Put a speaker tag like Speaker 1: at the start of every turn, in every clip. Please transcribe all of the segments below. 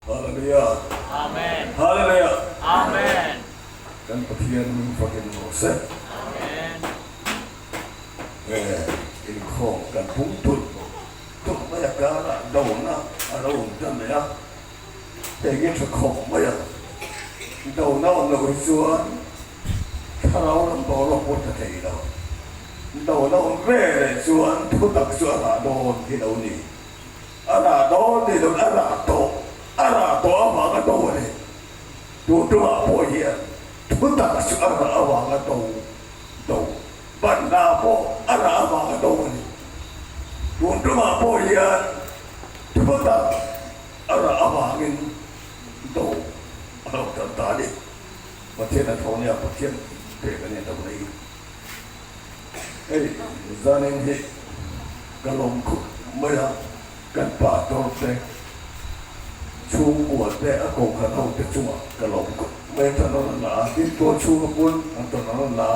Speaker 1: Hallelujah.
Speaker 2: Amen.
Speaker 1: Hallelujah.
Speaker 2: Amen.
Speaker 1: Kan pathian fakin mose.
Speaker 2: Amen.
Speaker 1: In khong kan pung tut. Tuk maya kara daw na araw dan ya. Tegin sa khong maya. Daw na on lo suan. Karaw ng bolo po ta tay daw. Daw na on re suan tutak suan adon hidaw ni. Ara do ni do ara to. Ara to ama ka to ni. Tu tu po hiya. Tutak suan ama ka to. Do. Banda po ara ama ka to ni. Tu tu po hiya. Tutak ara ama ngin to. Ara ta ta ni. ประเทศนั้นเขาเนี่ยประเทศเด็กกันเนี่ยตรงนี้จานินฮิกะลมขุดเมื่อกันป่าโตเตชูปวดแต่อากงขันเอาแต่จังกะลมขุดเมื่อถนนหนาที่ตัวชูกบุญอันถนนหนา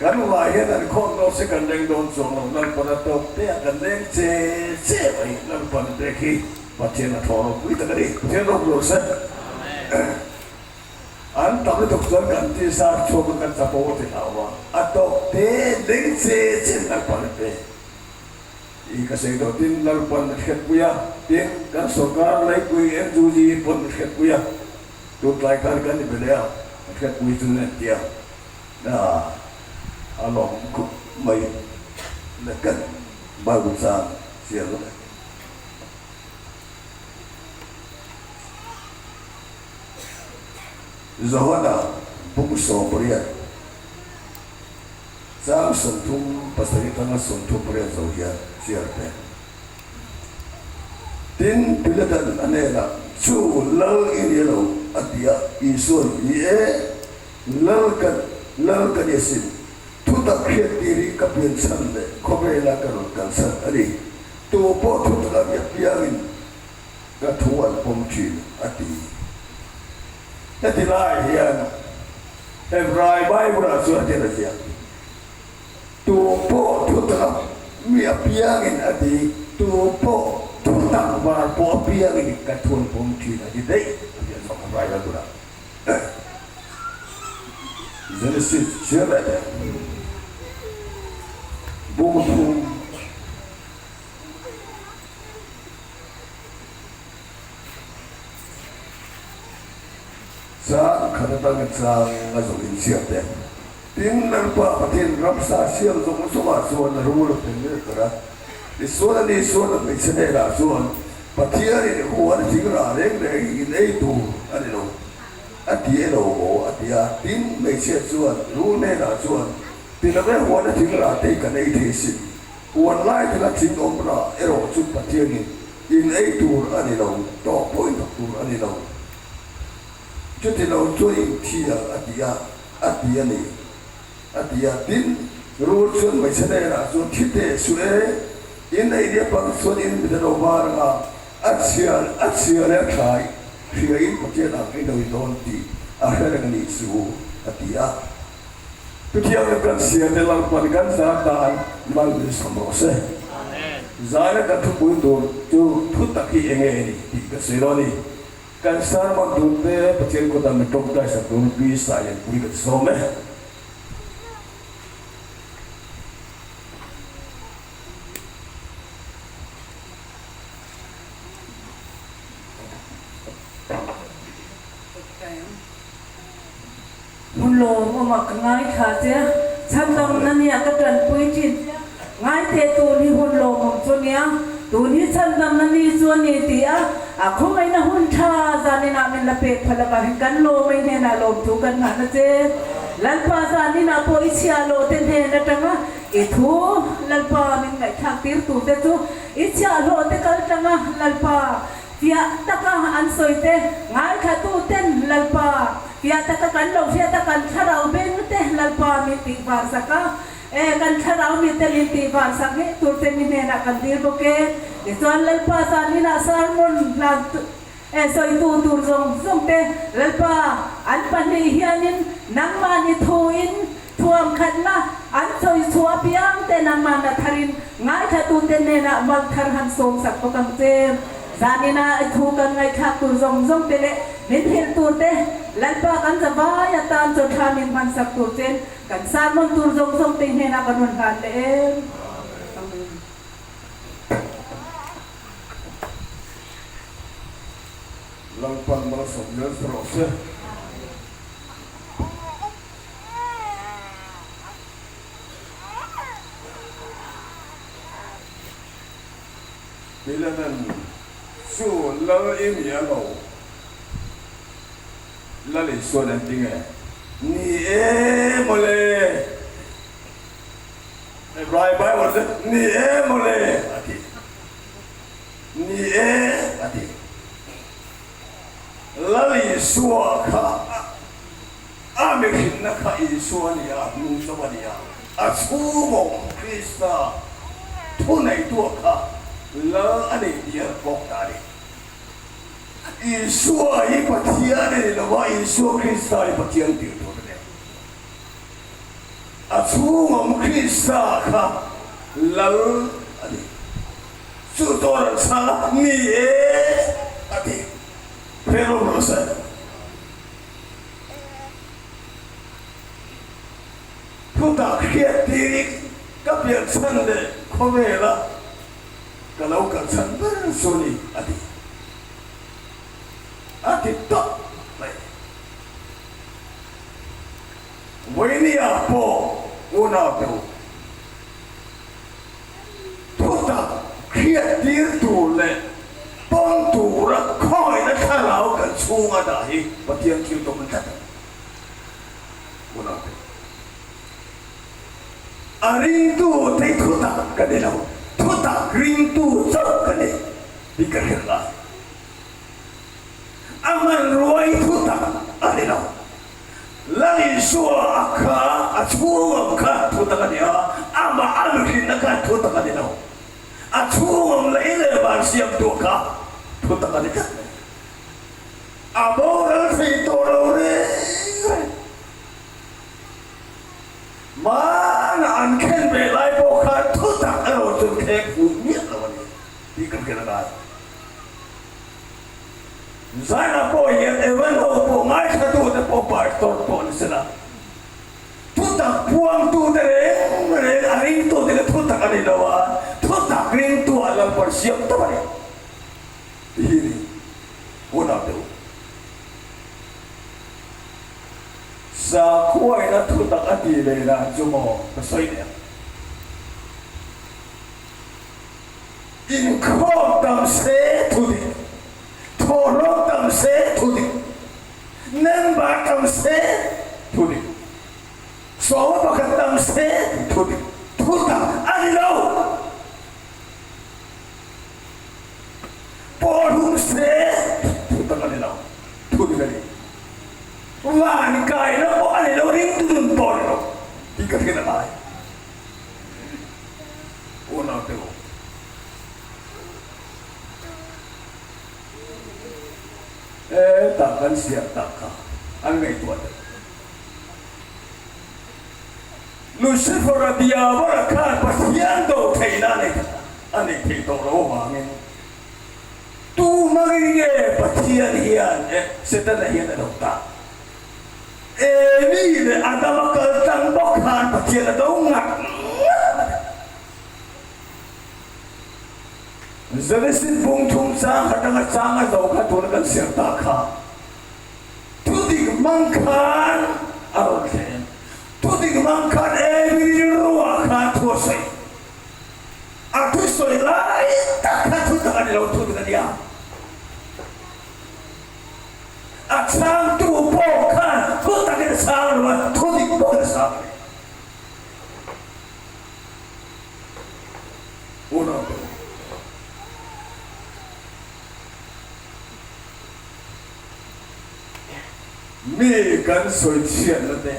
Speaker 1: กันว่าเห็นนั่นคนเราสิกันเด้งโดนส่งเรานั่นปนตกเตะกันเด้งเจ๊ไปนั่นปนเด็กที่ประเทศนั้นทอเราคุยกันดิประเทศเราโปรเซสอันทำให้ทุกคนกันที่สร้างโชว์กันจะโปรตีเอาว่าอัตโตเตเล็งเสียเช่นนักปั่นเตอีกสิ่งตัวที่นักปั่นเขียนกุยาเตียงกันสกัดไล่กุยเอ็นจูจีปั่นเขียนกุยาตัวไล่กันกันนี่เป็นแล้วเขียนกุยจุนเนี่ยเดียวน่าอารมณ์กุไม่เล็กกันบ้าบุษาเสียเลยZohana bukuso beriat, sang sentum pasari tengah sentum beriat zohia siapa? Tin pilatan anela cu lal ini lo adia isun ye lal kan yesin tutak khiat diri kapian sande kobela karut kansan adi tu po tutak biarin katuan pomcil adi Nanti lah yang Hebrai Bible sudah ada dia. Tupo tutak mia piangin adi tupo tutak bar po piangin katuan pomci adi deh dia sama raya tu lah. Jadi siapa dia? Buku sa katatangan sa ngasolin siapa tinggal pa patin rapsa siang zong suma suan rumulot ini kera di suan may senera suan patiar ini kuan tigra reng ini itu ani lo atie lo atia tin may siat suan runera suan tinabe kuan tigra te kanai tesin kuan lai tila ting ombra ero su patiar ini itu ani lo to point tu ani lo Jadi lau tuai tia adia ni din rusun mai senera so tite sue ina dia pang sun in bidaro baranga atsial ya kai sia in patena ina widonti akhirnya ni su adia tutia kan sia dalam panikan saatan mal samose amen zara katu pundo tu putaki engeni di kaseroni kan sama dute pecel kota metokda satu bisa yang puri ke some
Speaker 3: Mulo mak ngai khaja chandam nani akatan puitin ngai te tu ni mulo mom sonia tu ni chandam nani zoni tia aku mai na hun tha zani na men lapet phalaka kan lo mai ne na lo tu kan na je lalpa zani na po ichia lo ten he na tanga ithu lalpa min ngai thak tir tu te chu ichia lo te kal tanga lalpa pia taka an soite ngai kha tu ten lalpa pia taka kan lo pia taka kan tharau ben te lalpa mi ti war saka kan tharau mi te li ti war sakhe tu te mi ne na kan dir boke ke chuan lalpa zani na sarmon lan soi tu zong te lalpa an pani hianin nangma ni thuin thuam khatna an soi chua piang te nangma na tharin ngai kha tu te ne na mal thar han som sak ko kam te zanina thu kan ngai tha tu zong zong te le min hil tu te lan pa kan za ba ya tan cho tha min man sak tu chen kan san mon tu zong zong te he na kan han le amen
Speaker 1: lang pan mal som yer rose bilanan su la im ya lo la le so na tinga ni mo le e bai bai wa ni mo le ati ni ati la le so ka a me kin na ka i so ni ya nu so ba ni ya a su mo krista tu nei tu ka la ane dia bok tadi Yesus ai patian ni lawa Yesus Kristus ai patian dia tu ni acu ngom Kristus ka lal adi sutor sa ni adi pero rosa puta kiat diri kapian sande komela kalau kersan bersuni ati tak baik. Wini apa una tu, tuta kiat dir tu le, pon tu rak koi nak kalau kersun ada hi, patiang kiu tu mencat. Una tu, aring tu teh tuta kadelau. Tuta ring tu sok kene dikerjakan. Aman ruai tuta adeno. Lagi suah aka acuam ka tuta kania. Ama aluhin ka tuta kadeno. Acuam lele bar siap tuka tuta kadena. Amor fitolore. Mana anken belai boka tuta ero tu kek umit lawan ni dikerjakan. Zana po yang ewan po ngai satu te po pastor po nisela. Tuta puang tu dere hari tu dere tuta kali lawa. Tuta green tu alam persiap tu balik. Ini una tu. Sa kuai na tuta kati le na jumo pesoi dia. In kau tam se tu di. Tolong tam se tudi, nembak tam se tudi, soal pakai tam se tudi, tuta adilo, polum se tuta adilo, tudi lagi, wan kai na po adilo ring tudun polo, ikat kita lagi, una tu. Takkan siap takkan, angai tu ada. Lucifer dia berakan pasian do kainan itu, aneh itu roh angin. Tu menginge pasian hian, setan hian ada tak. Ini le ada makal tangbokan pasian ada ungat. Jadi si bungtung sang kadang sangat jauh kan tuan kan siap takkan. Tudik mangkan aroksen, tudik mangkan ruah kan tuasai. Aku soi lain takkan tudak ada laut tudak dia. Aksam tu bukan tudak ada salah, tudik bukan salah. Uno. Mi kan soi chian le de,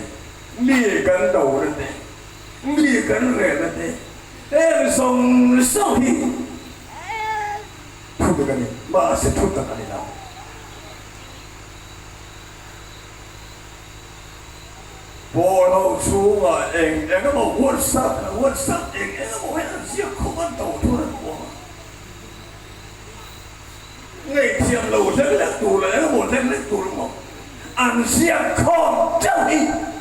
Speaker 1: mi kan dou le de, mi kan re le de, song hi, tu kan ni, masih tu tak kan ni lah. Bolo chunga eng mau WhatsApp eng mau siap komen dou tu le. ngày thiềm lầu rất là tù là một rất là tù đúng không ăn xiêm không chắc đi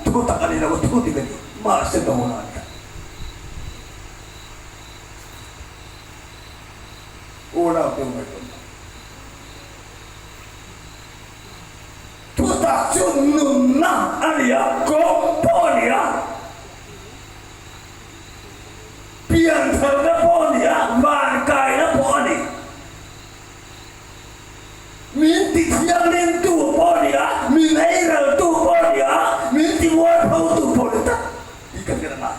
Speaker 1: thu tặng anh là một thu thì cái gì mà sẽ đâu là ô nào tiêu người thu tặng cho nương nang anh à có bao nhiêu biển thở nó bao nhiêu vạn cài nó bao nhiêu mình thì thiêng lên tu bao nhiêu mình ấy là tu bao nhiêu mình thì muốn thâu tu bao nhiêu ta đi cái này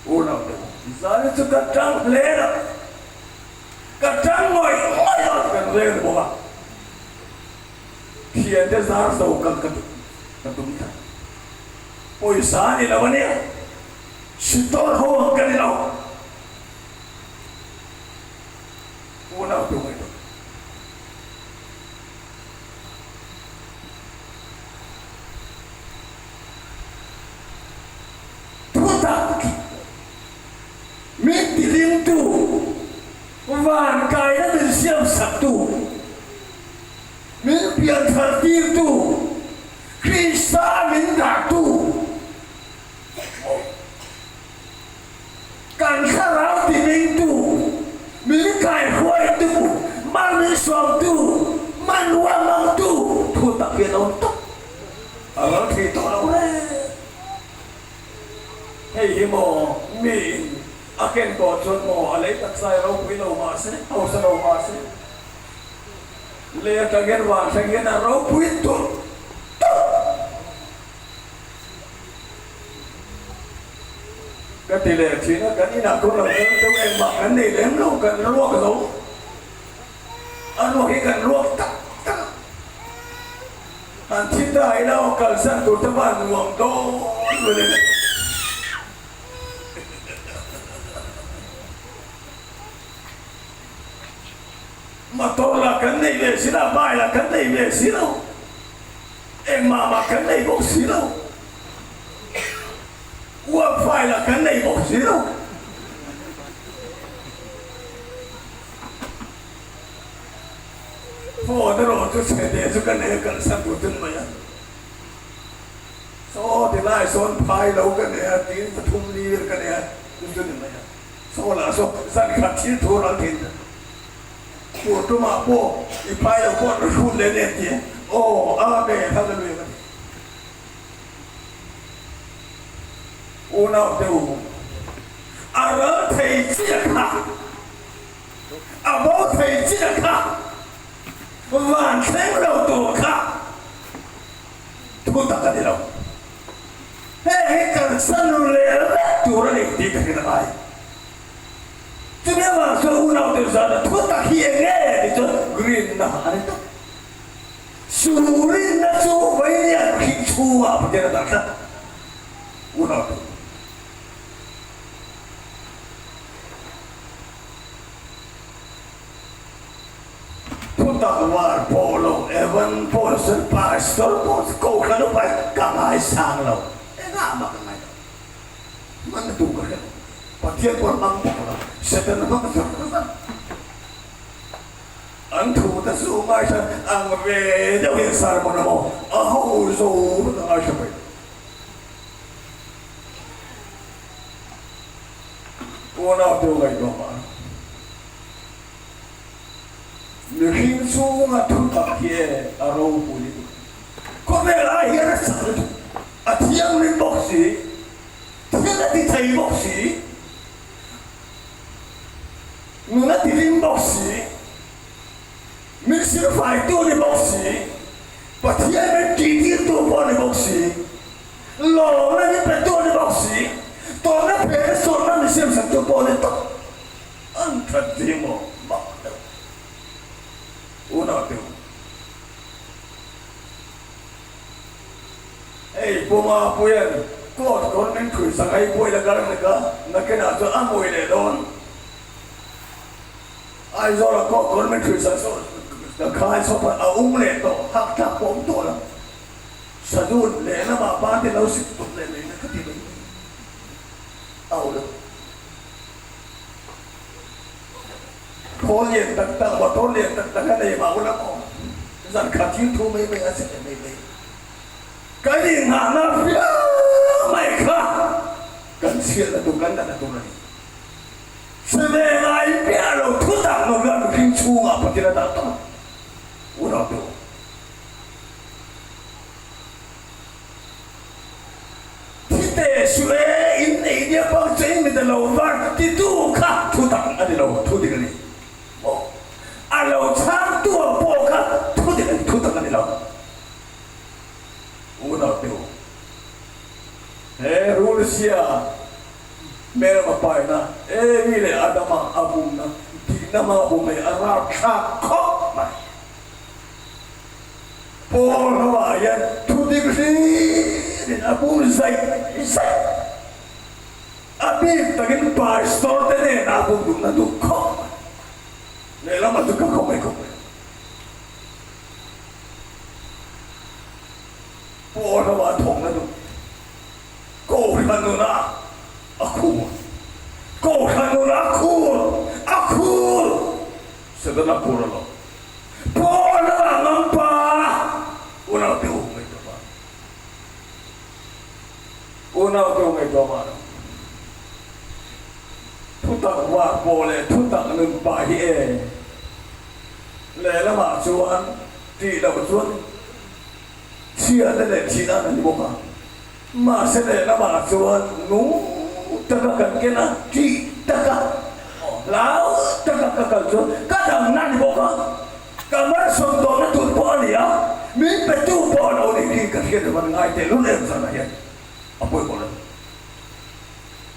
Speaker 1: ô nào tiêu giờ chúng ta trăng lẽ đó cả trăng ngồi rồi cần lên bộ à hiện tại giá dầu cần tụi ta ôi sáng đi là vấn đề sự tốt hơn cái nào ô nào tụi mày tụi ta mình đi liên tu vạn cái nó mình xem sạch tu mình biến thật tiên tu khi xa mình đã tu càng khá ráo thì mình tu mình cài khoai tu mang mình sống tu mang hoa mang tu thu tập viên ôn tốc ở đó thì tôi đâu đấy hay hi mò mình aken ko chon mo alai tak sai ro pui lo ma se au sa ro ma se le ta gen wa sa gen ro pui to cái tỷ lệ chỉ nó cái nào cũng là chúng em mặc cái này đếm luôn cần nó luộc rồi ăn luộc cái cần luộc tắc tắc ăn thịt đại đâu cần sang tụt các bạn nguồn to rồi lên mà tôi là cái này về xí là bài là cái này về xí đâu em mà cái này bốc xí đâu qua phải là cái này bốc xí đâu phô nó rồi tôi sẽ để cho cái này cần sang của chân mày số thì lại số phai lâu cái này tiếng thum đi cái này tôi chân mày số là số sang khát chí thua là tiền của tôi mà bộ thì phai là con nó phun lên lên gì ô để thằng nó về ô nào đều lỡ thầy chia khả bố thầy chia khả vạn sáng đầu tổ khả thu tặng cái gì đâu hey cần sân lệ chủ ra để đi cái này chứ nếu mà số u nào đều giờ là thuốc tặng hiền nghe thì cho green nào anh ấy su green nó su với nhà khi su vào bây giờ là đặt u nào thuốc tặng vào polo evan polo sơn pastor polo câu khá lúc phải càng ai sang lâu em ngã mà càng ai đâu mà nó tụ cái và thiên quân mang bọc là sẽ tên nó mang cái anh thủ ta su mai sa ang về đâu hiện sa mà nó hậu rồi nó ai sao vậy cô nào tiêu ngày đó mà nếu khi su mà thu tập kia ở đâu cũng đi có vẻ là hiện ra sao à thiên lên bọc gì thiên là đi thầy bọc gì người ta đi lên bọc gì mình sẽ phải tu đi bọc gì và thiên mình chỉ thiên tu vào đi bọc gì lò nó đi phải tu đi bọc gì tôi nó phải số nó mình xem sản tu vào đi tao anh thật gì mà bọc đâu u nào tiêu hey boma puyen ko kon men khui sang ai poi la garang na cái nào cho ăn mồi để đón ai do là có con men khui sang so là khai so pa lệ to hak ta bom to la sa dun le na ma pa te lo sit to le na ka ti ba au lo thô liền tận tận và thô liền tận tận cái này mà cũng lắm dần cả chín thu mấy mấy sẽ mấy mấy cái gì ngả nó phía mày khác cần chuyện là tụi cần là tụi này sự đề này biết rồi thu tặng nó gần khi chu ngọc và tiền là tặng u nào tụi thế suy in này dia bao chơi mình là lâu vang thì tu khác thu tặng anh lâu thu đi cái này anh lâu sáng tua bộ khác thu đi cái thu tặng anh lâu u nào tụi Rusia mera mapai na vile adama abum na di nama abum Arab khakok mai por wa ya tu digri abum zai abi tagin pastor te ne abum dum na du khok ne lama tu ka khok mai khok por wa thong na du cô khăn nó aku setelah pura lo pura nampa unau tu ngai tu mana tu tak wa boleh tu tak nampa ye le la ma chuan ti la chuan chia le chi da ni boka mà sẽ để nó bảo cho nú tất cả cần cái nào chỉ tất cả lão tất cả cho các thằng nan bộ có cả mấy sông đó nó tụt bỏ đi á mình phải tu bỏ đâu để đi cái kia mà ngay từ lúc em sao này à bôi bỏ rồi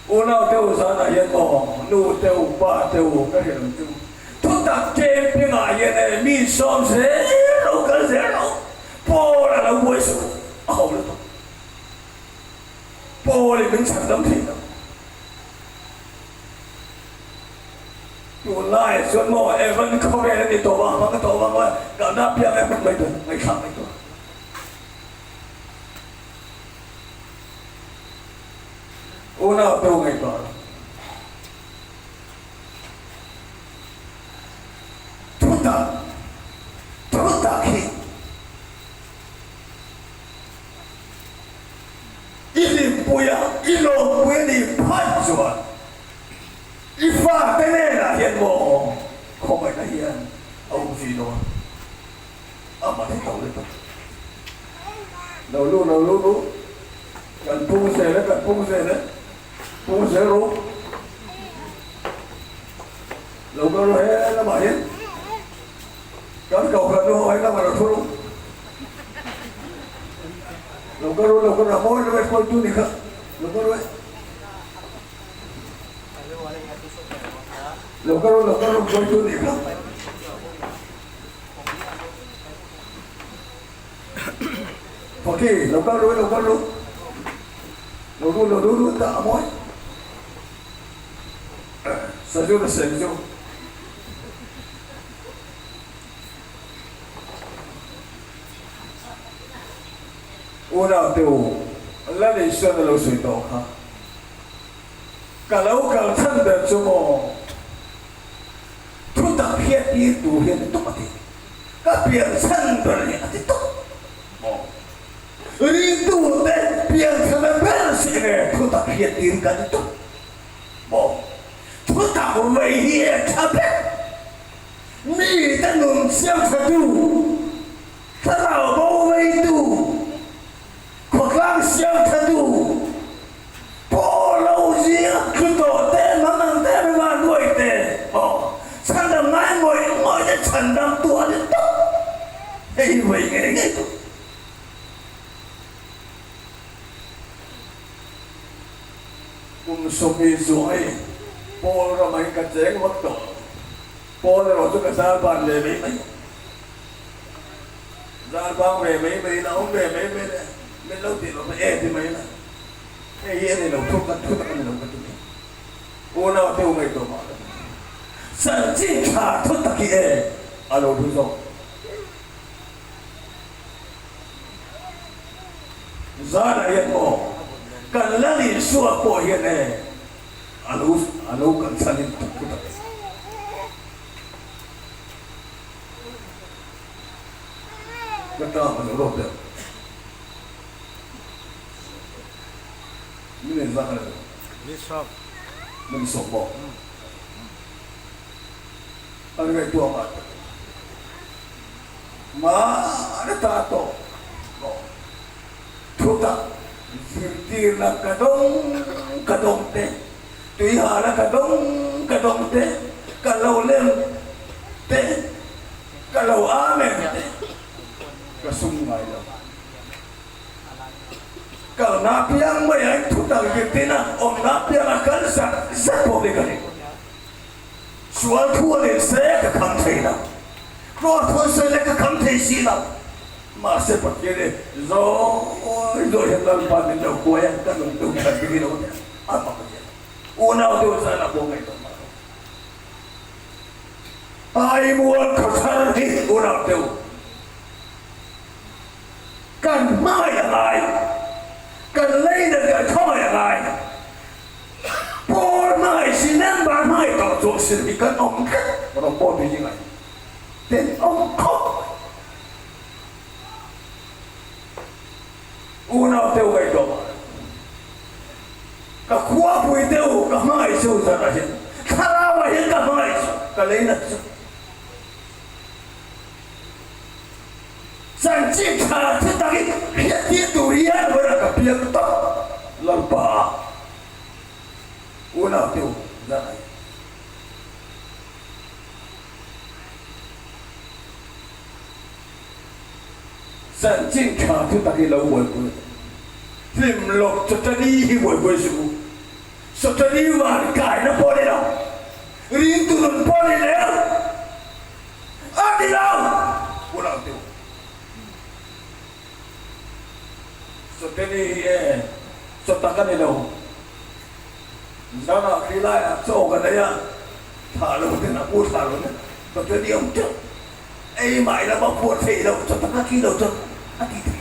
Speaker 1: ô nào tiêu sao này bỏ nụ tiêu ba tiêu cái gì làm chung thu tập trên cái ngày này mi xóm sẽ đâu cái gì đâu bỏ là đâu quay xuống không được bỏ thì mình chẳng đâm thì đâu tụi lại xuân mò em vẫn không nghe thì tổ vàng mà cái tổ vàng mà cả đáp piang em vẫn mấy tuổi mấy khám mấy tuổi ô nào đâu ngày tuổi chúng ta khi ilim puya ilo puya ni panjua ifa tene là hiện bộ không phải là hiện ông gì đâu mà thấy tàu lên đầu luôn cần phun xe đấy phun xe luôn đầu cơ rồi là mà hiện cái cầu cần đâu hay là mà thôi luôn lo que Ramón no me fue tu hija lo que fue tu hija ¿por qué lo que ta mối sao cho nó xem cho ô nào tiêu là để xem là lâu sôi tàu ha cả lâu cả thân được cho mò thu tập hiện đi tu hiện tốt đi các biển thân được này thì tốt mò đi tu để biển thân là bên gì này thu tập hiện đi cái tốt mò thu tập về hiện tháp mi ta nung xem thật tu ta nào bao vây tu Quang siêu thân đủ bỏ lâu gì cứ tổ tên mà nâng tên mà nuôi tên sang đầm nái ngồi đến trần đâm tua đến tốt hay vậy nghe tốt cùng sống đi rồi bỏ ra mấy cái chén mất tổ bỏ ra rồi cho cái gia bàn về mấy gia bàn về mấy nó về mấy này mình lâu thì nó phải thì mấy này cái này nó thuốc này nó cái gì ô nào tiêu mấy tổ mà sản chỉ cả thuốc tắc kia alo đúng rồi giá này hiện bộ cần là gì xua bộ hiện này alo cần sản lên thuốc tắc kata menurut dia. Ini zaman itu.
Speaker 2: Bishop.
Speaker 1: Mensombong. Ada itu amat. Ada tato. Tuta. Sirtir na kadong te. Tuiha na kadong te. Kalau lem te. Kalau amen te. Kasungay lang. Kalau napiang mo yan, tutang gitina, o napiang akal sa pobre gani. Sual tuwa rin saya kakamtay na. Kruwa tuwa saya kakamtay sila. Masepat gini, zo hilang panin daw kuwa yan, kanong tuwihan biginaw niya. Apa ka yan? Una doon sa anak ko ngayon. Ay mo ang kasarani, una doon. Kan mayangay. Kan lấy được cái thôi là ai bỏ mai xin em bà mai tao做事你跟ông khác我都bỏ đi như này tên ông khóc u nào tiêu cái đó cả khóa bùi tiêu cả mai sâu ra là hiện khá ra mà hiện cả mai cả lấy là sang chiếc thà thế ta cái hiện tiết tù riêng với là cả biếng tóc lần bà u nào tiêu ra này sang chiếc thà thế ta cái lâu quên quên tìm lộc cho ta đi quên quên sự cho ta đi vào cải nó bỏ đi đâu riêng tụi nó bỏ đi đâu đi đâu u nào tiêu so teni so takan ni lo sana khila so kan ya tha lo tin aku tha lo ne so teni ông tu ai mai la ba pu thei lo so takan ki lo so ati ti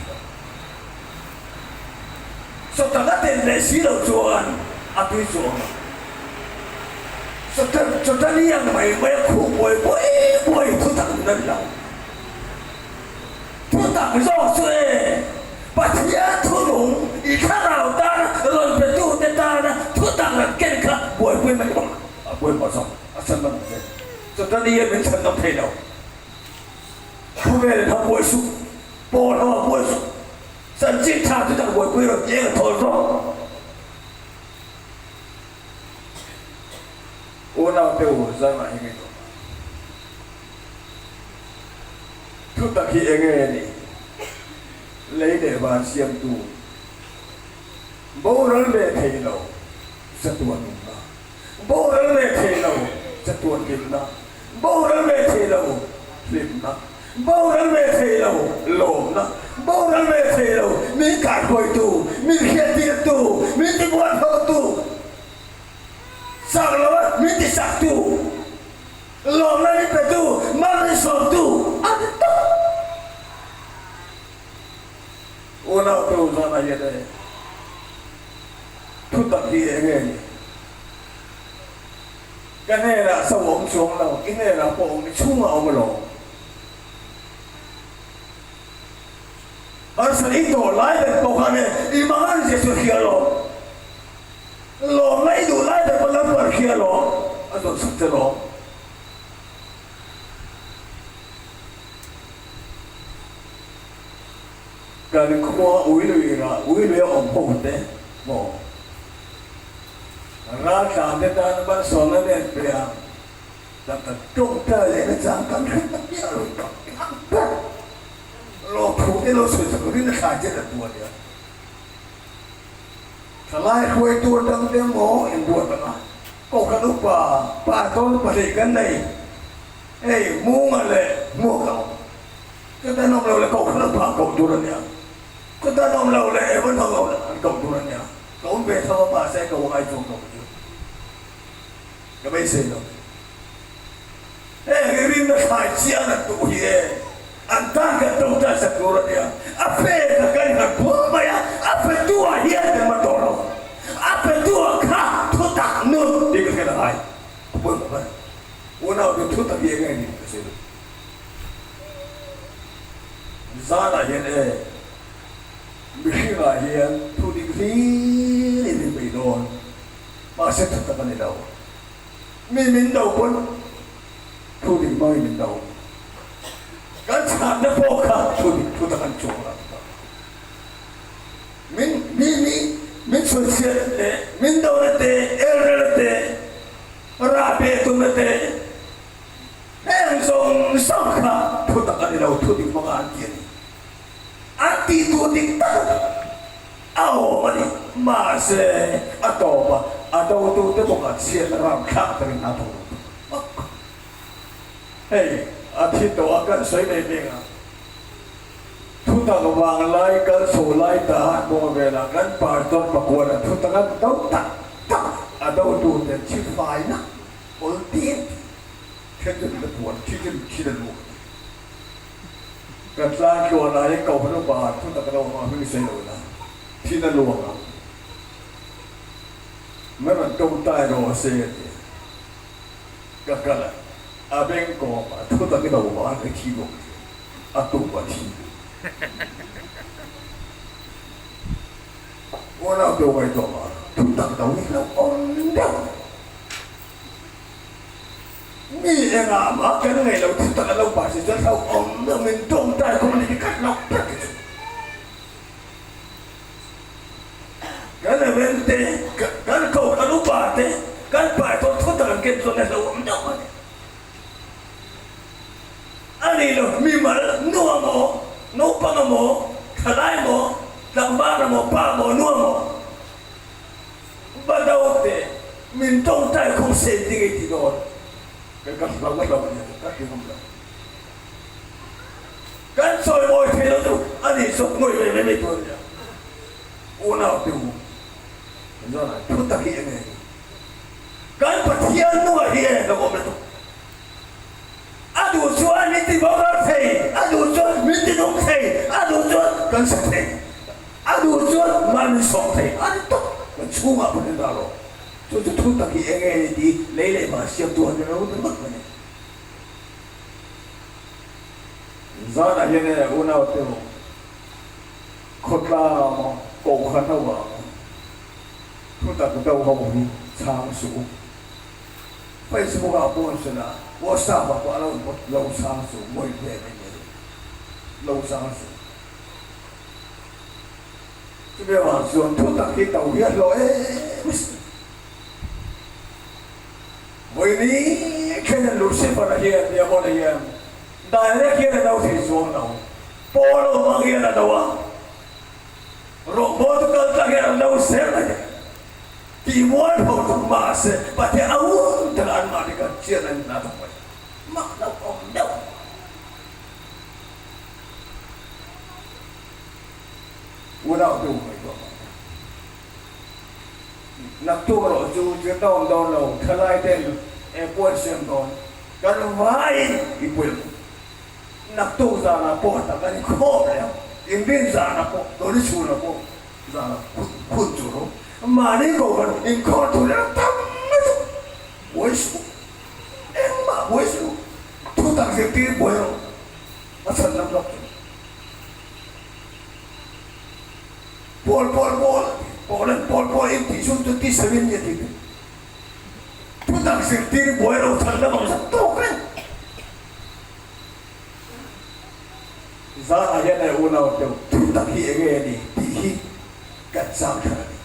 Speaker 1: so takan ten le si lo chuan ati chuan so teni yang mai khu boi tu tak nan lo tu tak so suy bắt giá thu lũng ý khác nào ta rồi về tu tên ta na thu tặng là kết khác buổi quên mấy bọn quên bỏ xong sân bằng thế rồi ta đi bên sân không thấy đâu không về là buổi xuống bỏ nó buổi xuống sân chiến thà tôi tặng buổi quên rồi nhé là thôi rồi ô nào tiêu ra mà anh ấy thu tặng khi anh ấy đi lấy để bàn xem tu bố nó về thầy lâu rất tuần đó bố nó về thầy lâu rất tuần kim đó bố nó về thầy lâu lim đó bố nó về thầy lâu lồm đó bố nó về thầy lâu mình cản hồi tu mình khiết tiền tu mình đi buôn hậu tu sao đó mình đi sạc tu lồm nó đi về tu mà đi sổ tu ăn tu ô nào tiêu ra này vậy đấy, thu tập gì vậy nghe? Cái này là sao ông xuống đâu, cái này là bộ ông xuống mà ông lộ. Ở sân ít đồ lái được bộ cái này, đi mà ăn gì xuống kia lộ lấy đồ lái được mà lấy vào kia lộ, ở chỗ sắp tới lộ. cái này khoa uy lười ông phong thế, mo, ra làm thế ta bắt sòn nó lên bây giờ, ta trông trời lên nó chẳng cần hết tất cả rồi đó, lo phụ cái lo sửa sửa cái nó khai chết là buồn đấy,ถ้าไล่คุยตัวตั้งแต่หมอเอ็นบุญไปนะก็กระดูกป่าต้นปฏิกันในมุ้งอะไรมุ้งเขาก็แต่น้องเราเลยก็กระดูกป่าเขาตัวเนี่ยก็แต่น้องเราเลยมันทำเราเลยเขาตัวเนี่ยเขาเบสเขาป่าใส่เขาไอ้จงเขาอยู่ก็ไม่เสียหรอกริมน้ำขายเชียร์นั่นตัวเหี้ยอันตั้งกันตรงใจสักตัวเนี่ยอาเฟ่ก็กันกับพวกมันอาเฟ่ตัวเหี้ยแต่มาตัวเราอาเฟ่ตัวข้าทุกต่างนู้นดีกันแค่ไหนพูดมาบ้างวันเอาดูทุกต่างยังไงนี่ก็เสีย zana hiền bị ngài hiền thu đi khí đi bị đồn mà sẽ thật cái này đâu mình đâu quân thu đi mới mình đâu cái sản nó vô cả thu thật ăn chuột là mình xuất hiện để mình đâu là để là để ra bê tung là để em dùng sang cả thu thật cái này đâu thu đi mà ăn tiền anti tu tik tak aw mani mase atoba atau tu te bukan siat ram kak terin ato hey ati to akan sai nei menga thu ta ko wang lai kan so lai ta mo vela kan parton pakwan thu ta kan tau tak atau tu te chi fai na ol tin chen de puan chi de luกันสร้างตัวอะไรให้เก่าพันบาททุกตะกร้อมาไม่ใช่เลยนะที่นั่นหลวงอ่ะเมื่อมันจมใต้รอเสียก็กันละอาเบงก่อมาทุกตะกร้อมาในที่หลวงอาตุบะทีว่าเราตัวไว้ต่อมาทุกตะกร้อนี่เราอ่อนเดียวมีเองอ่ะมาแค่ไหนเราทุกตะกร้อมาสิจะเราอ่อนเรื่องมันจมใต้คนนี้กันเราปะกันเป็นเตะกันเขาอนุบาลเตะกันไปทุกตะกันเก็บตัวในเราไม่ต้องมันอันนี้เรามีมานัวโมนัวปังโมทลายโมลำบากโมป้าโมนัวโมบ้าดาวเตะมันจมใต้คนเสียดีกี่ตัวกันเราไม่ต้องเนี่ยกันที่ผมเลยกันซอยมวยเทเราดูอันนี้สมมติไม่ตัวเนี่ยโอ้น่าดูนั่นแหละทุกตะกี้เองกันปะเทียนนัวเฮียเราไม่ต้องอาดูชวนมิติบอกเราเทอาดูชวนมิติน้องเทอาดูชวนกันสักเทอาดูชวนมันสองเทอันนี้ต้องมันชูมาเป็นดาว就ทุกตะกี้เองดีเล่ๆมาเสียบตัวเราเป็นมากเลยซาดาเย็นเนี่ยอุณาเตโมคนละมองโกขันเอาว่าทุกตะกี้เราเขาบอกนี่ช้างสูงไปสมุกอาบุญชนะว่าทราบว่าเราช้างสูงไม่แพ้ไม่เนี่ยเราช้างสูงจะเป็นว่าส่วนทุกตะกี้เราเรียนเราวันนี้แค่รู้สึกว่าเฮียเนี่ยคนเฮียได้เรื่องเฮียเราที่ส่วนเราพอเราบางเฮียเราว่าเราบอกทุกคนจะเฮียเราเสียเลยที่วันพอทุกมาเสียแต่ที่เอาแต่ละอันมาดีกันเชื่อในนั้นทุกคนมาเราอมเดียววันเราดูไม่ก็นักตัวเราจูจะต้องโดนเราทลายเต็มปวดเสียงโดนกันไว้อีปุ่นนักตัวจานาปวดแต่กันโคตรแล้วอินเดียนจานาปวดตัวนี้ชูนาปวดจานาพุ่นจูโร่มานี่ก็กันอินคอร์ตัวแล้วทำไม่ถูกโวยสูมาโวยสูทุกต่างเสียงตีโวยเรามาสั่นน้ำรับปอลอินที่สุดที่เซเว่นเนี่ยที่ทุกต่างสิ่งที่บอยเราทำแล้วมันจะตกเลยซาอาเยนในอุณาเดียวทุกต่างที่เองนี่ที่กันสร้างขนาดนี้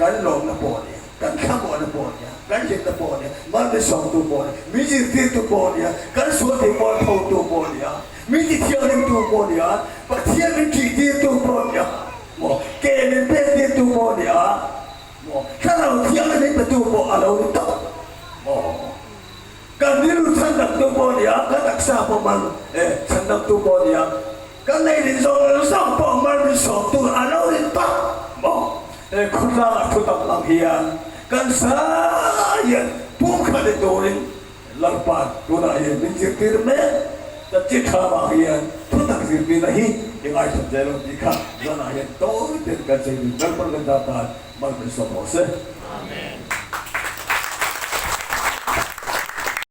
Speaker 1: กันลงน้ำบอลเนี่ยกันข้ามบอลน้ำบอลเนี่ยกันเจ็บน้ำบอลเนี่ยมันเป็นสองตัวบอลมีจิตที่ตัวบอลเนี่ยกันสวนที่บอลเข้าตัวบอลเนี่ยมีจิตเที่ยวในตัวบอลเนี่ยปัจเจียนมีจิตที่ตัวบอลเนี่ยเกมเป็นที่ตัวบอลเนี่ยถ้าเราเที่ยวในประตูบอลเราต้องการที่เราฉันนักตัวบอลเนี่ยก็ตักษาประมาณฉันนักตัวบอลเนี่ยก็ในลิ้นโซ่เราสองประมาณสองตัวเราต้องคุณล่าทุกตำลังเฮียกันสายพุ่งขึ้นตัวนี้หลังปาดตัวไหนมีจิตที่แม่จะจิตข้ามาเฮียทุกต่างสิ่งที่ไหนยังไงสนใจเราดีค่ะแล้วไหนโตเป็นกันใจดีนั่นเป็นกันตามันเป็นสมองเสีย